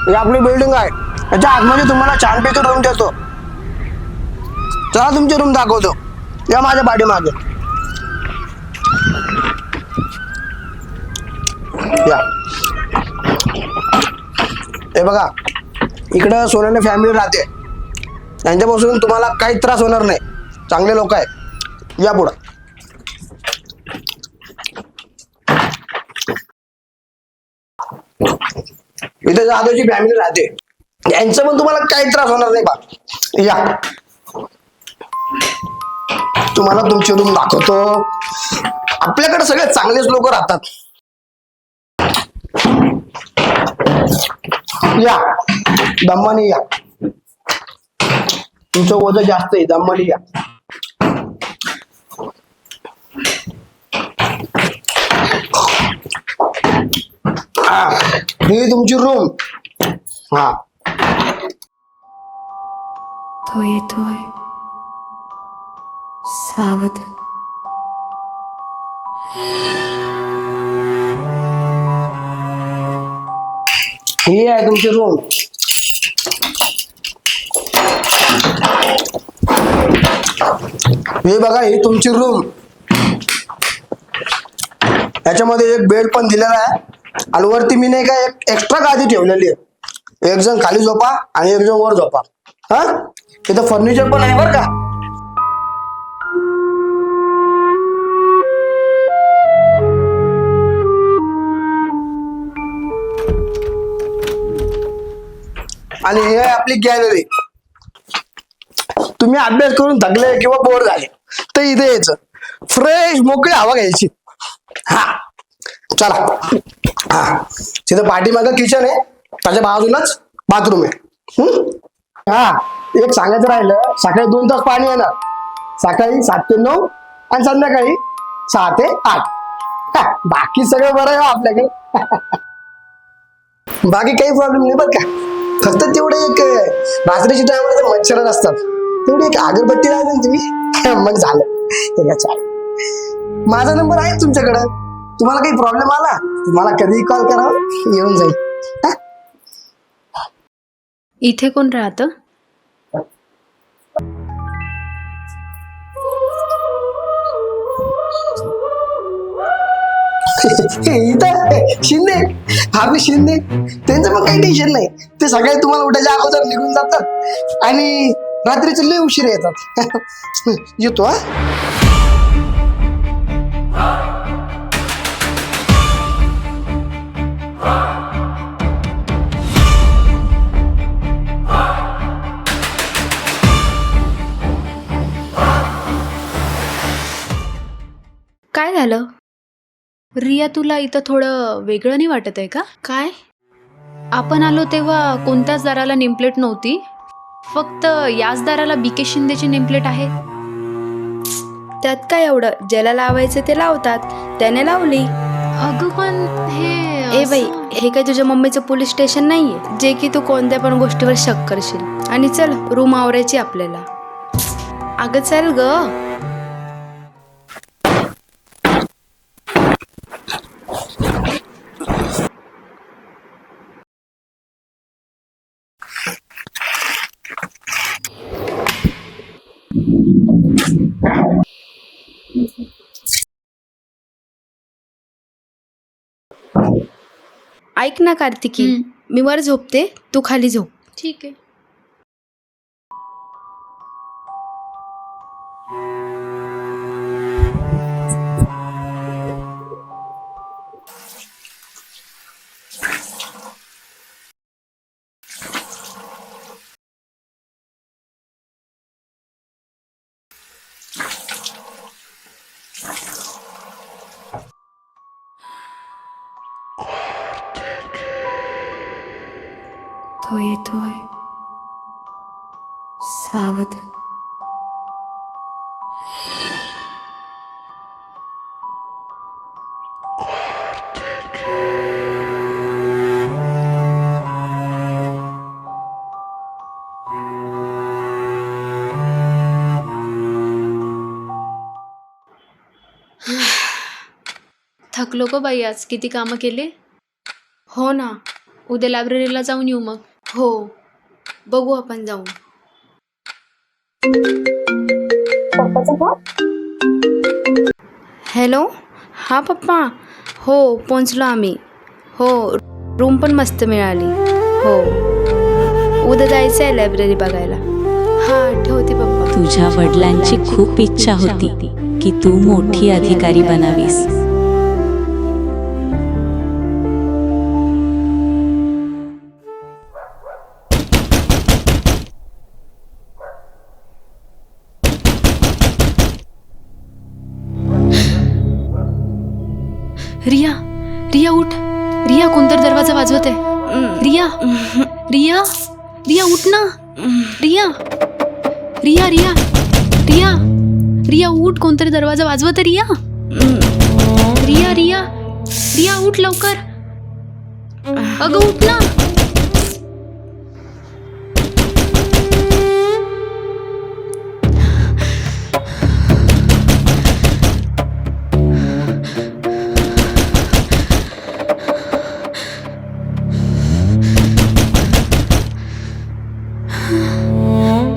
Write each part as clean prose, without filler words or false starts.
ही आपली बिल्डिंग आहे. याच्या आतमध्ये तुम्हाला छानपैकी रूम देतो. चला तुमची रूम दाखवतो. या माझ्या पाठीमागे या. हे बघा, इकडं सोन्याने फॅमिली राहते. त्यांच्यापासून तुम्हाला काही त्रास होणार नाही. चांगले लोक आहेत. या पुढं. इथे जाधवची फॅमिली राहते. यांचं पण तुम्हाला काही त्रास होणार नाही बा. या तुम्हाला तुमची रूम दाखवतो. आपल्याकडे सगळे चांगलेच लोक राहतात. या दम्मानी या. तुमचं वजन जास्त आहे, दम्मानी या. ही तुमची रूम. हा तो येतोय सावध. ही आहे तुमची रूम. हे बघा, ही तुमची रूम. याच्यामध्ये एक बेड पण दिलेला आहे आणि वरती मी नाही का एक एक्स्ट्रा गादी ठेवलेली आहे. एक जण खाली झोपा आणि एक जण वर झोपा. हा, इथं फर्निचर पण आहे बरं का. आणि हे आहे आपली गॅलरी. तुम्ही अभ्यास करून थकले किंवा बोर झाले तर इथे यायचं, फ्रेश मोकळी हवा घ्यायची. हा चला. हा, तिथं पाठीमागं किचन आहे, त्याच्या बाजूलाच बाथरूम आहे. हा, एक सांगायचं राहिलं, सकाळी 2 तास पाणी येणार. सकाळी 7 ते 9 आणि संध्याकाळी 6 ते 8. बाकी सगळं बरं आहे आपल्याकडे. बाकी काही प्रॉब्लेम नाही बरं का. फक्त तेवढे एक रात्रीच्या टायमाला मच्छर असतात, तेवढी एक अगरबत्ती लावली ना तुम्ही मग झालं. माझा नंबर आहे तुमच्याकडं. तुम्हाला काही प्रॉब्लेम आला तुम्हाला कधीही कॉल करा, येऊन जाईल. इथे कोण राहतं? इथं शिंदे, आपले शिंदे, त्यांचं पण काही टेन्शन नाही. ते सकाळी तुम्हाला उठायच्या अगोदर निघून जातात आणि रात्रीचे लय उशीर येतात. येतो हा. काय झालं रिया, तुला इथं थोडं वेगळं नाही वाटत आहे का? काय? आपण आलो तेव्हा कोणत्याच दाराला नेमप्लेट नव्हती, फक्त याच दाराला बीके शिंदेची नेमप्लेट आहे. त्यात काय एवढं, ज्याला लावायचं ते लावतात, त्याने लावली. अगं पण हे ए बाई, हे काही तुझ्या मम्मीचं पोलीस स्टेशन नाहीये जे की तू कोणत्या पण गोष्टीवर शक करशील. आणि चल, रूम आवरायची आपल्याला. अगं चल ग. ऐक ना कार्तिकी, मी वर झोपते, तू खाली झोप. ठीक आहे. तो येतोय सावध. थकलो ग बाई, आज किती कामं केले. हो ना, उद्या लायब्ररीला जाऊन येऊ मग. हो, बघू आपण जाऊन. हॅलो, हां पप्पा. हो, पोचलो आम्ही. हो, रूम पण मस्त मिळाली. हो, उद्या जायचं आहे लायब्ररी बघायला. हां, ठेवते पप्पा. तुझ्या वडिलांची खूप इच्छा होती की तू मोठी अधिकारी बनावीस. रिया, रिया उठ. रिया, कोणतरी दरवाजा वाजवते. रिया, रिया, रिया उठ ना. रिया, रिया, रिया, रिया, रिया उठ. कोणतरी दरवाजा वाजवते. रिया, रिया, रिया, रिया उठ लवकर. अगं उठ ना.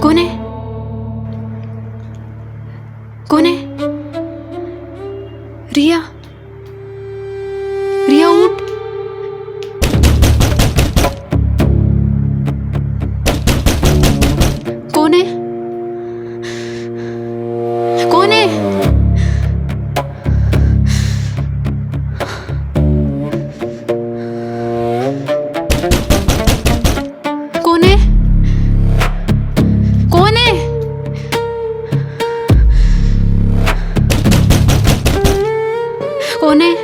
कोण आहे? कोण आहे? रिया, रिया उठ. कोण आहे? कोण आहे? कोण आहे? कोण आहे? कोण आहे?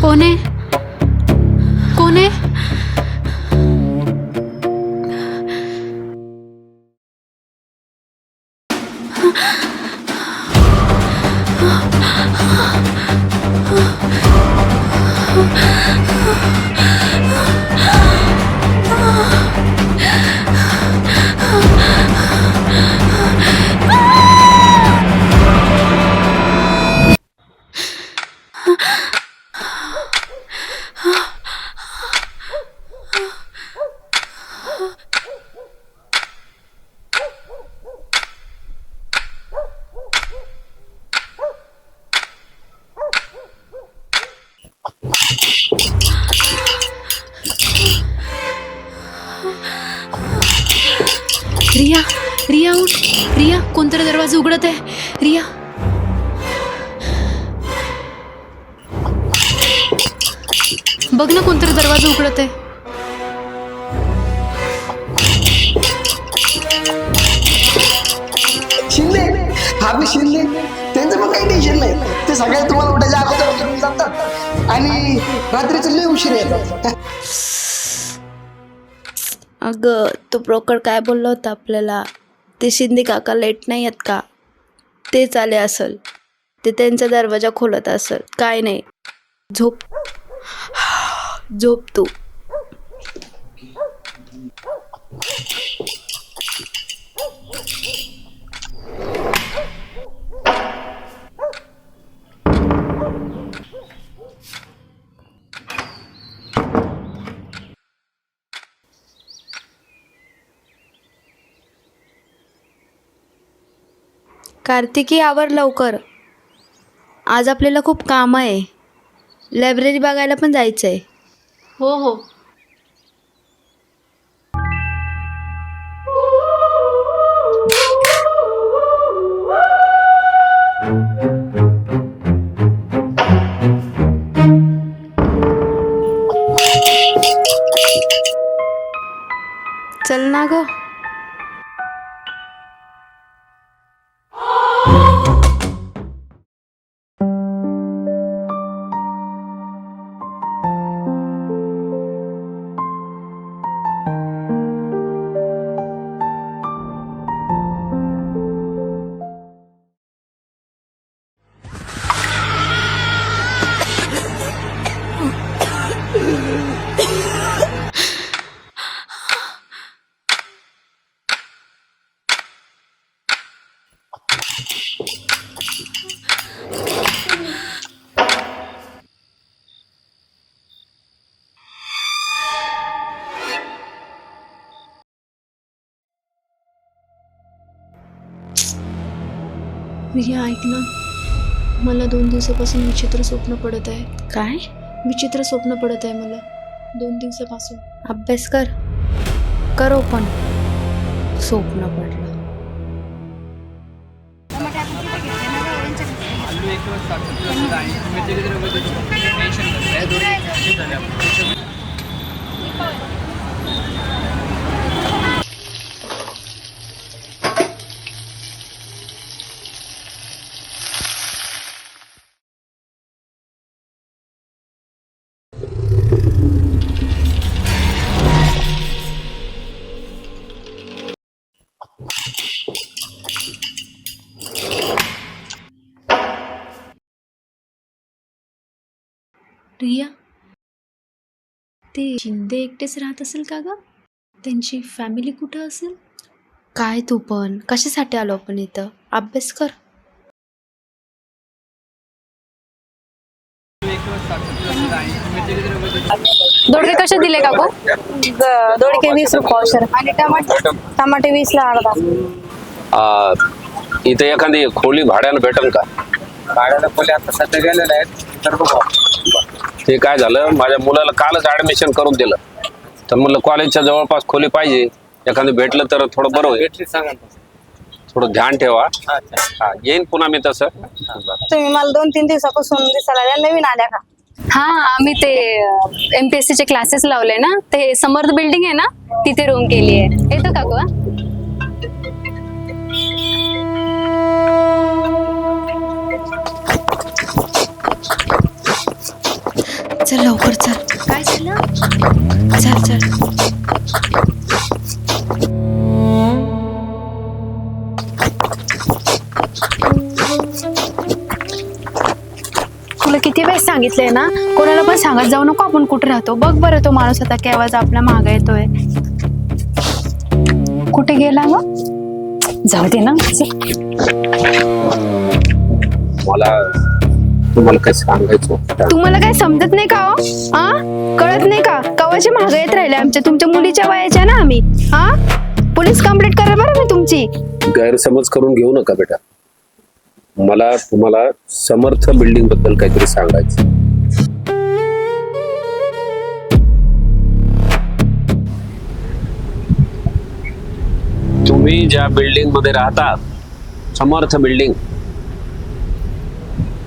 कोण आहे? कोण आहे? रिया, रिया उठ. रिया, कोणतरी दरवाजा उघडत आहे. रिया, बघ ना, कोणतरी दरवाजा उघडत आहे. शिंदे, आपले शिंदे, त्यांचं पण काही टेन्शन नाही. ते सगळे तुम्हाला उठायच्या अगोदर घेऊन जातात आणि रात्रीचं लय उशीर येतात. अगं, तो ब्रोकर काय बोलला होता आपल्याला? ते शिंदे काका लेट नाही आहेत का? तेच आले असल. ते त्यांचा दरवाजा खोलत असल. काय नाही, झोप. झोप तू. कार्तिकी, आवर लवकर. आज आपल्याला खूप काम आहे. लायब्ररी बघायला पण जायचं आहे. हो हो. चल ना ग. रिया ऐक ना, मला 2 दिवसापासून विचित्र स्वप्न पडत आहे. काय? विचित्र स्वप्न पडत आहे मला 2 दिवसापासून. अभ्यास कर पण स्वप्न पडलं. रिया, ते शिंदे एकटेच राहत असेल का ग? त्यांची फॅमिली कुठं असेल? काय तू पण कशासाठी आलो आपण इथं? अभ्यास कर. दोडके कसे दिले काकू? दोडके 20 रुपये पावशेर आणि टमाटे 20 ला अर्धा. इथे एखादी खोली भाड्यानं भेटेल का? भाड्याला खोली आता सध्या गेलेल्या आहेत तर बघू. ते काय झालं, माझ्या मुलाला कालच ऍडमिशन करून दिलं, तर म्हणलं कॉलेजच्या जवळपास खोली पाहिजे, एखादी भेटलं तर थोडं बरं होईल. भेटली सांगा ना. थोडं ध्यान ठेवा. अच्छा. हा, येईन पुन्हा मी तसं. तुम्ही मला 2-3 दिवसापासून दिसायला लागल्या. नवीन आल्या का? हा, आम्ही ते MPSC चे क्लासेस लावले ना, ते समर्थ बिल्डिंग आहे ना, तिथे रूम केली आहे. येतो काकू? हा? चल लवकर चल. काय झालं? चल. तुला किती वेळेस सांगितलंय ना, कोणाला पण सांगत जाऊ नको आपण कुठे राहतो. बघ बरं तो माणूस आता केव्हाच आपल्या मागे येतोय. कुठे गेला मग? जाऊ दे ना. मला तुम्हाला काय सांगायचं होतं. तुम्हाला काय समजत नाही का हो? कळत नाही का? कवाचे मागे येत राहिले आमच्या, तुमच्या मुलीच्या वयाच्या ना आम्ही. पोलीस कंप्लेंट करा बरं मी तुमची. गैरसमज करून घेऊ नका बेटा. मला तुम्हाला समर्थ बिल्डिंग बद्दल काहीतरी सांगायचं. तुम्ही ज्या बिल्डिंग मध्ये राहता, समर्थ बिल्डिंग,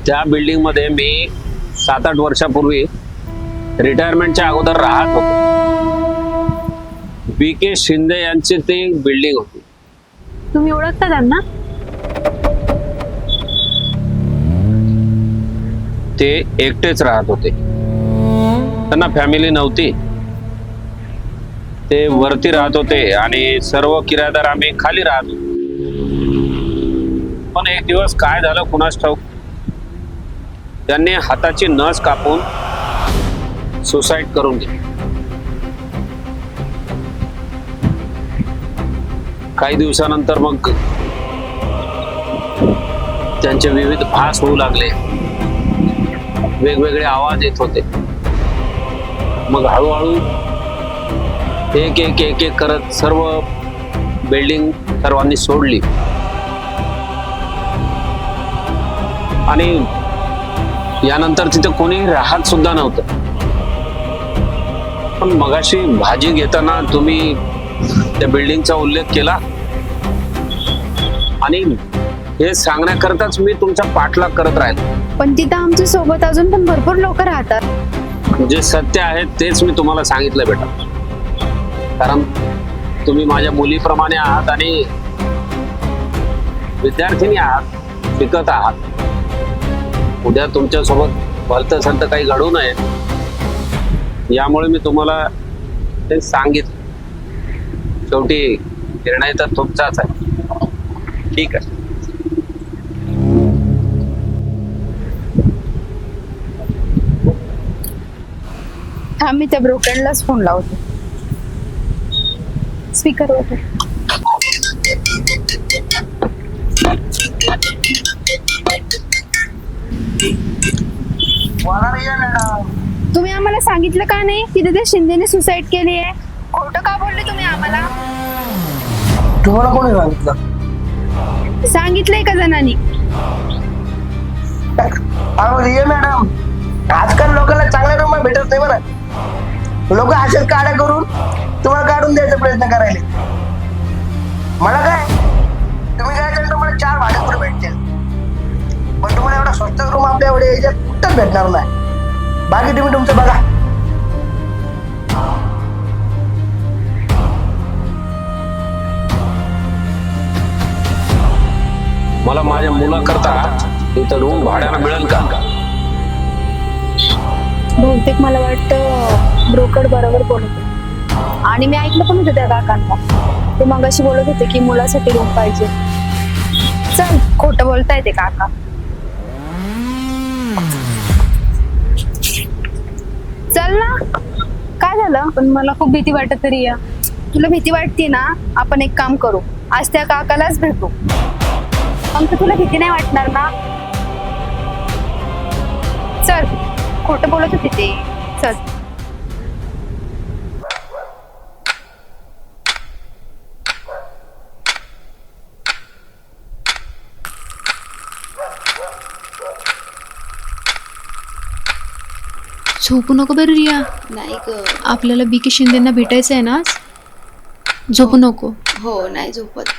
त्या बिल्डिंग मध्ये मी 7-8 वर्षापूर्वी रिटायरमेंटच्या अगोदर राहत होतो. BK शिंदे यांची ती बिल्डिंग होती. तुम्ही ओळखता त्यांना? ते एकटेच राहत होते, त्यांना फॅमिली नव्हती. ते वरती राहत होते आणि सर्व किरायदार आम्ही खाली राहत होतो. पण एक दिवस काय झालं कुणास ठाऊक, त्यांनी हाताची नस कापून सुसाईड करून घेतली. काही दिवसानंतर मग त्यांचे विविध भास होऊ लागले, वेगवेगळे आवाज येत होते. मग हळूहळू एक एक एक एक करत सर्व बिल्डिंग सर्वांनी सोडली आणि यानंतर तिथे कोणी राहत सुद्धा नव्हतं. पण मगाशी भाजी घेताना तुम्ही त्या बिल्डिंगचा उल्लेख केला आणि हे सांगण्याकरताच मी तुमचा पाठलाग करत राहिलो. पण तिथं आमच्या सोबत अजून पण भरपूर लोक राहतात. जे सत्य आहे तेच मी तुम्हाला सांगितलं बेटा. कारण तुम्ही माझ्या मुलीप्रमाणे आहात आणि विद्यार्थिनी आहात, शिकत आहात. उद्या तुमच्यासोबत भलतं सलतं काही घडू नये यामुळे मी तुम्हाला ते सांगितलं. शेवटी निर्णय तर तुमचाच आहे. ठीक आहे. आम्ही त्या ब्रोकरलाच फोन लावतो. स्पीकरवर ठेव. तुम्ही आम्हाला सांगितलं का नाही तिथे त्या शिंदेने सुसाईड केली आहे? खोटं का बोलले तुम्ही आम्हाला? तुम्हाला कोणी सांगितलं? सांगितलंय का जणांनी? अहो रिया मॅडम, आजकाल लोकांना चांगल्या रूम भेटत नाही बरं. लोक असेच काड्या करून तुम्हाला काढून द्यायचा प्रयत्न करायले. मला काय, तुम्ही काय तर तुम्हाला 4 भाडे भेटतील, पण तुम्हाला एवढा स्वस्त रूम आपल्या एवढ्या याच्यात कुठंच भेटणार नाही. बाकी तुम्ही तुमचं बघा. मला माझ्या मुलाकरता इथं रूम भाड्याला मिळेल का? बहुतेक मला वाटतं ब्रोकर बरोबर बोलत होते. आणि मी ऐकलं पण होतं त्या काकांना. ते मगाशी बोलत होते की मुलासाठी रूम पाहिजे. चल, खोटं बोलताय ते काका. चल ना. काय झालं? पण मला खूप भीती वाटत रिया. तुला भीती वाटते ना? आपण एक काम करू, आज त्या काकालाच भेटू. मग तर तुला भीती नाही वाटणार ना? चल, खोटं बोलत होते ते. चल. झोपू नको बरं रिया. नाही ग. आपल्याला बी के शिंदेना भेटायचं आहे ना आज. झोपू नको. हो, नाही झोपत.